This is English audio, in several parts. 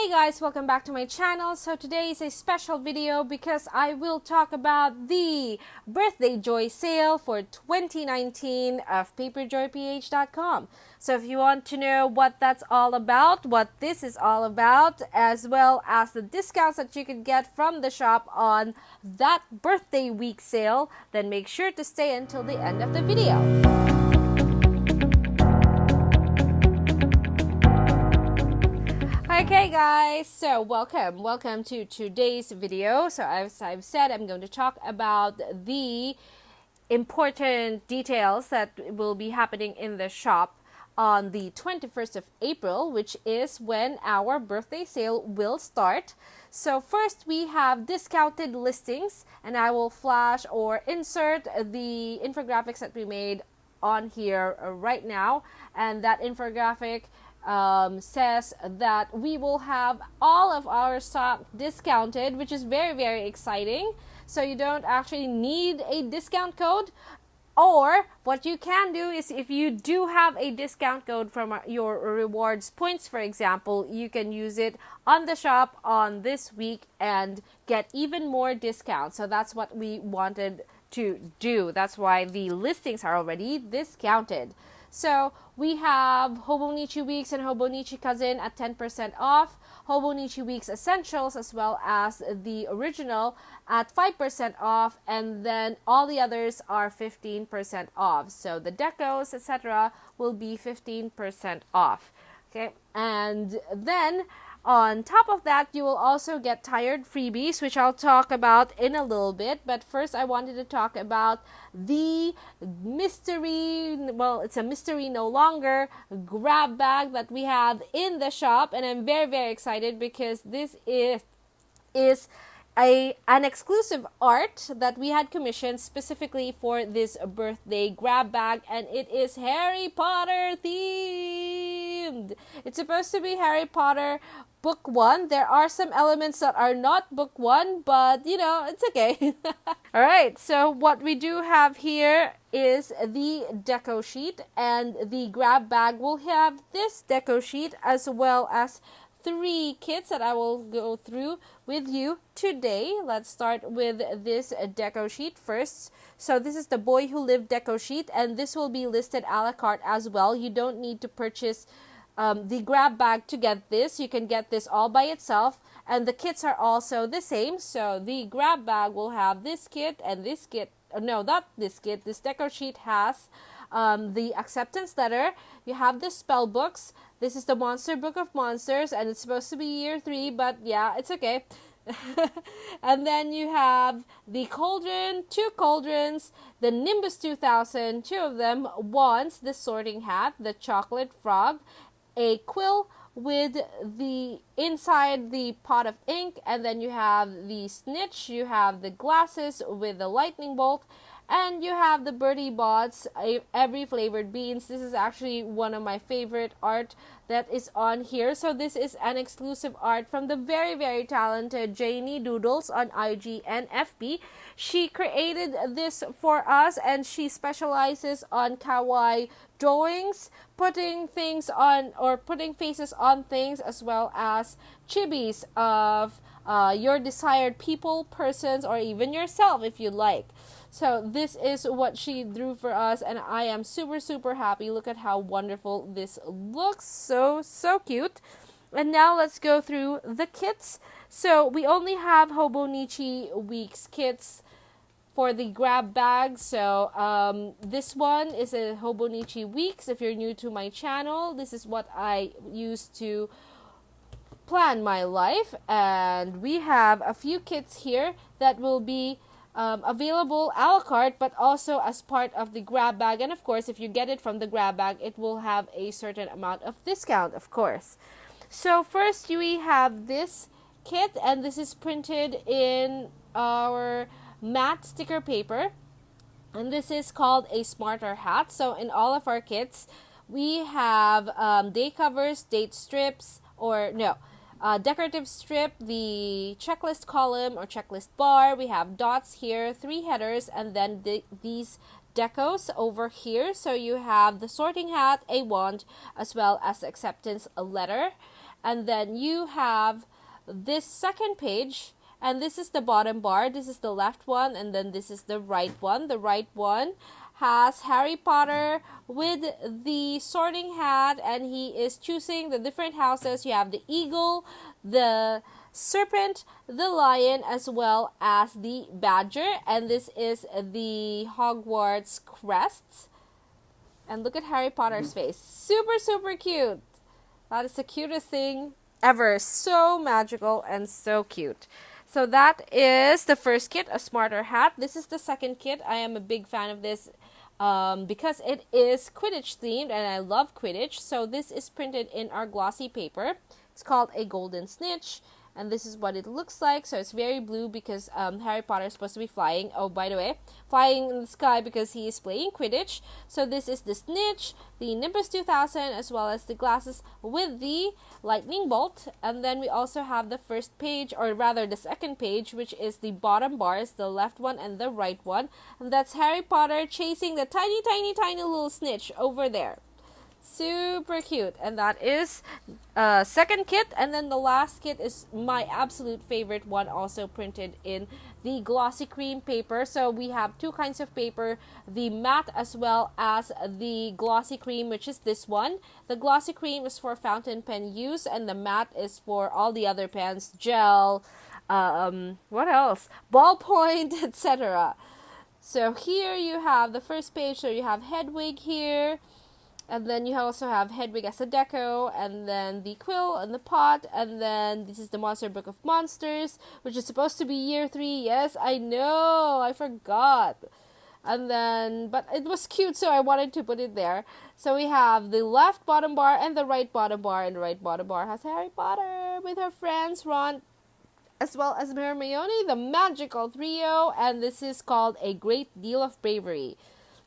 Hey guys, welcome back to my channel. So today is a special video because I will talk about the birthday joy sale for 2019 of paperjoyph.com. So if you want to know what that's all about, what this is all about, as well as the discounts that you can get from the shop on that birthday week sale, then make sure to stay until the end of the video. Okay guys, so welcome to today's video. So as I've said, I'm going to talk about the important details that will be happening in the shop on the 21st of April, which is when our birthday sale will start. So first we have discounted listings, and I will flash or insert the infographics that we made on here right now, and that infographic says that we will have all of our stock discounted, which is very exciting. So you don't actually need a discount code, or what you can do is, if you do have a discount code from your rewards points, for example, you can use it on the shop on this week and get even more discounts. So that's what we wanted to do. That's why the listings are already discounted. So we have Hobonichi Weeks and Hobonichi Cousin at 10% off, Hobonichi Weeks Essentials as well as the original at 5% off, and then all the others are 15% off. So the decos, etc. will be 15% off. Okay, and then on top of that, you will also get tired freebies, which I'll talk about in a little bit. But first, I wanted to talk about the mystery, well, it's a mystery no longer, grab bag that we have in the shop. And I'm very excited because this is an exclusive art that we had commissioned specifically for this birthday grab bag, and it is Harry Potter themed. It's supposed to be Harry Potter book 1. There are some elements that are not book 1, but you know, it's okay. Alright, so what we do have here is the deco sheet, and the grab bag will have this deco sheet as well as 3 kits that I will go through with you today. Let's start with this deco sheet first. So this is the Boy Who Lived deco sheet, and this will be listed a la carte as well. You don't need to purchase the grab bag to get this. You can get this all by itself, and the kits are also the same. So the grab bag will have this kit and this kit. No, not this kit. This deco sheet has the acceptance letter. You have the spell books. This is the Monster Book of Monsters, and it's supposed to be year 3, but yeah, it's okay. And then you have the cauldron, 2 cauldrons, the Nimbus 2000, 2 of them, wands, the sorting hat, the chocolate frog, a quill with the inside the pot of ink, and then you have the snitch, you have the glasses with the lightning bolt, and you have the Birdie Bots, every flavored beans. This is actually one of my favorite art that is on here. So this is an exclusive art from the very talented Jeini Doodles on IG and FB. She created this for us, and she specializes on kawaii drawings, putting things on, or putting faces on things, as well as chibis of your desired people, persons, or even yourself if you like. So this is what she drew for us, and I am super happy. Look at how wonderful this looks. So cute. And now let's go through the kits. So we only have Hobonichi Weeks kits for the grab bag. So this one is a Hobonichi Weeks. If you're new to my channel, this is what I use to plan my life. And we have a few kits here that will be available a la carte, but also as part of the grab bag. And of course, if you get it from the grab bag, it will have a certain amount of discount, of course. So first we have this kit, and this is printed in our matte sticker paper, and this is called a smarter hat. So in all of our kits, we have day covers, date strips, or no, decorative strip, the checklist column or checklist bar. We have dots here, 3 headers, and then these decos over here. So you have the sorting hat, a wand, as well as the acceptance letter. And then you have this second page, and this is the bottom bar. This is the left one, and then this is the right one. The right one has Harry Potter with the sorting hat, and he is choosing the different houses. You have the eagle, the serpent, the lion, as well as the badger, and this is the Hogwarts crest. And look at Harry Potter's face. Super, super cute. That is the cutest thing ever. So magical and so cute. So that is the first kit, a smarter hat. This is the second kit. I am a big fan of this because it is Quidditch themed, and I love Quidditch. So this is printed in our glossy paper. It's called a golden snitch, and this is what it looks like. So it's very blue because Harry Potter is supposed to be flying. Oh, by the way, flying in the sky because he is playing Quidditch. So this is the snitch, the Nimbus 2000, as well as the glasses with the lightning bolt. And then we also have the first page, or rather the second page, which is the bottom bars, the left one and the right one. And that's Harry Potter chasing the tiny, tiny, tiny little snitch over there. Super cute. And that is second kit. And then the last kit is my absolute favorite one, also printed in the glossy cream paper. So we have two kinds of paper, the matte as well as the glossy cream, which is this one. The glossy cream is for fountain pen use, and the matte is for all the other pens, gel, what else, ballpoint, etc. So here you have the first page. So you have Hedwig here, and then you also have Hedwig as a deco, and then the quill and the pot, and then this is the Monster Book of Monsters, which is supposed to be year 3. Yes, I know, I forgot. And then, but it was cute, so I wanted to put it there. So we have the left bottom bar and the right bottom bar, and the right bottom bar has Harry Potter with her friends, Ron, as well as Hermione, the magical trio, and this is called A Great Deal of Bravery.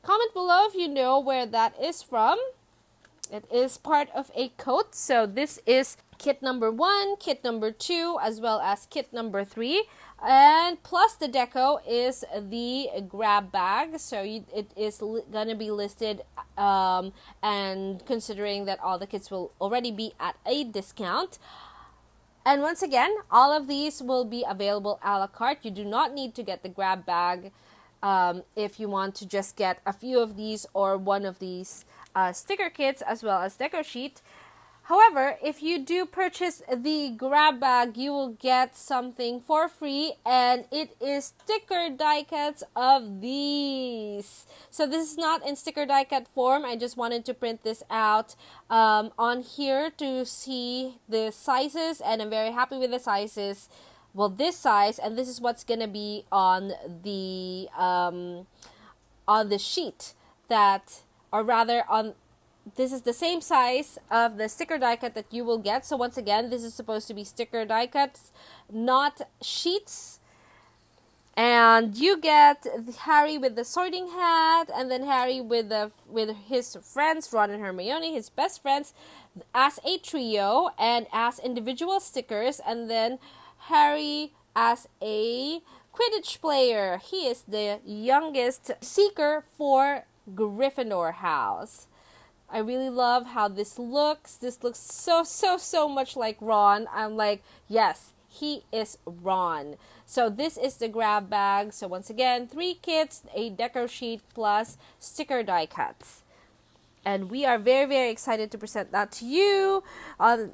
Comment below if you know where that is from. It is part of a coat. So this is kit number 1, kit number 2, as well as kit number 3. And plus the deco is the grab bag. So it is going to be listed and considering that all the kits will already be at a discount. And once again, all of these will be available a la carte. You do not need to get the grab bag if you want to just get a few of these or one of these sticker kits as well as deco sheet. However, if you do purchase the grab bag, you will get something for free, and it is sticker die cuts of these. So this is not in sticker die cut form. I just wanted to print this out on here to see the sizes, and I'm very happy with the sizes. Well, this size, and this is what's gonna be on the sheet that, or rather on, this is the same size of the sticker die cut that you will get. So once again, this is supposed to be sticker die cuts, not sheets. And you get Harry with the sorting hat, and then Harry with his friends, Ron and Hermione, his best friends, as a trio and as individual stickers, and then Harry as a Quidditch player. He is the youngest seeker for Gryffindor house. I really love how this looks. This looks so much like Ron. I'm like, yes, he is Ron. So this is the grab bag. So once again, 3 kits, a deco sheet, plus sticker die cuts. And we are very excited to present that to you on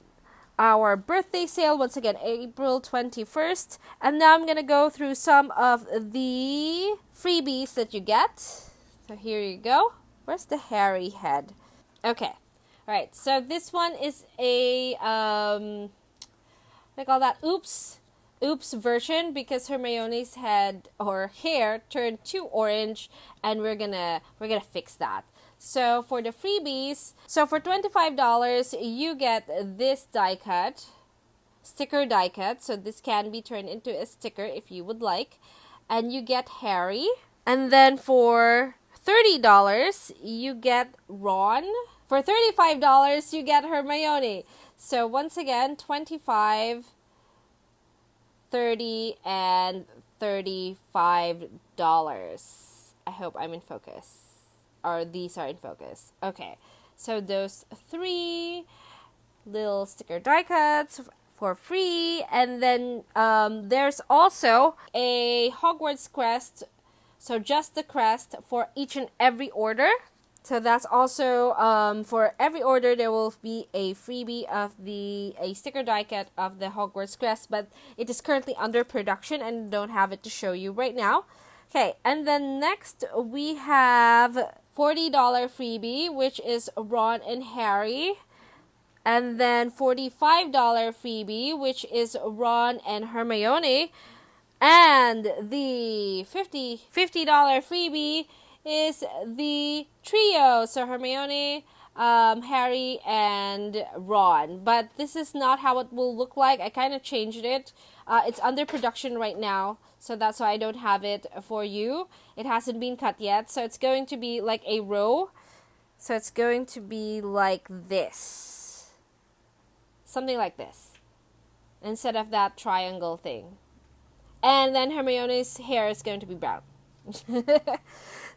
our birthday sale, once again, April 21st. And now I'm going to go through some of the freebies that you get. So here you go. Where's the Harry head? Okay. All right. So this one is a, what do I call that? Oops version, because Hermione's head or hair turned too orange, and we're gonna fix that. So for the freebies, so for $25, you get this die cut, sticker die cut. So this can be turned into a sticker if you would like. And you get Harry. And then for $30, you get Ron. For $35, you get Hermione. So once again, 25, 30, and $35. I hope I'm in focus. Or these are in focus. Okay. So those 3. little sticker die cuts for free. And then there's also a Hogwarts crest, so just the crest for each and every order. So that's also for every order there will be a freebie of a sticker die cut of the Hogwarts crest, but it is currently under production and don't have it to show you right now. Okay, and then next we have $40 freebie, which is Ron and Harry. And then $45 freebie, which is Ron and Hermione. And the $50 freebie is the trio, so Hermione, Harry, and Ron. But this is not how it will look like. I kind of changed it. It's under production right now, so that's why I don't have it for you. It hasn't been cut yet, so it's going to be like a row. So it's going to be like this. Something like this. Instead of that triangle thing. And then Hermione's hair is going to be brown.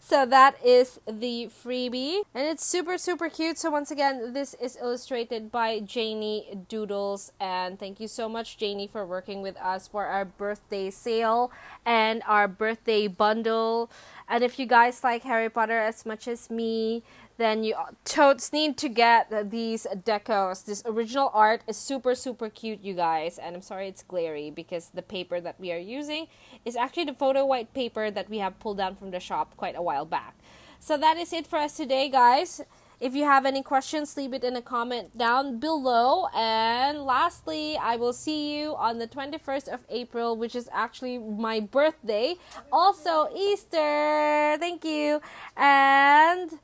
So that is the freebie, and it's super cute. So once again, this is illustrated by Jeini Doodles, and thank you so much, Jeini, for working with us for our birthday sale and our birthday bundle. And if you guys like Harry Potter as much as me, then you totes need to get these decos. This original art is super cute, you guys. And I'm sorry it's glary because the paper that we are using is actually the photo white paper that we have pulled down from the shop quite a while back. So that is it for us today, guys. If you have any questions, leave it in a comment down below. And lastly, I will see you on the 21st of April, which is actually my birthday. Also Easter. Thank you. And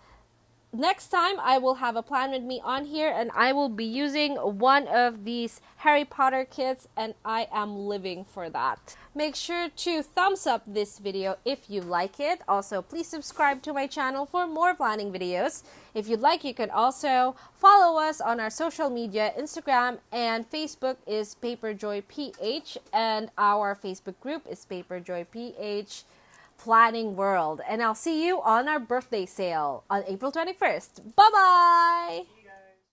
next time, I will have a plan with me on here, and I will be using one of these Harry Potter kits, and I am living for that. Make sure to thumbs up this video if you like it. Also, please subscribe to my channel for more planning videos. If you'd like, you can also follow us on our social media. Instagram and Facebook is paperjoyph, and our Facebook group is paperjoyph Planning World. And I'll see you on our birthday sale on April 21st. Bye-bye!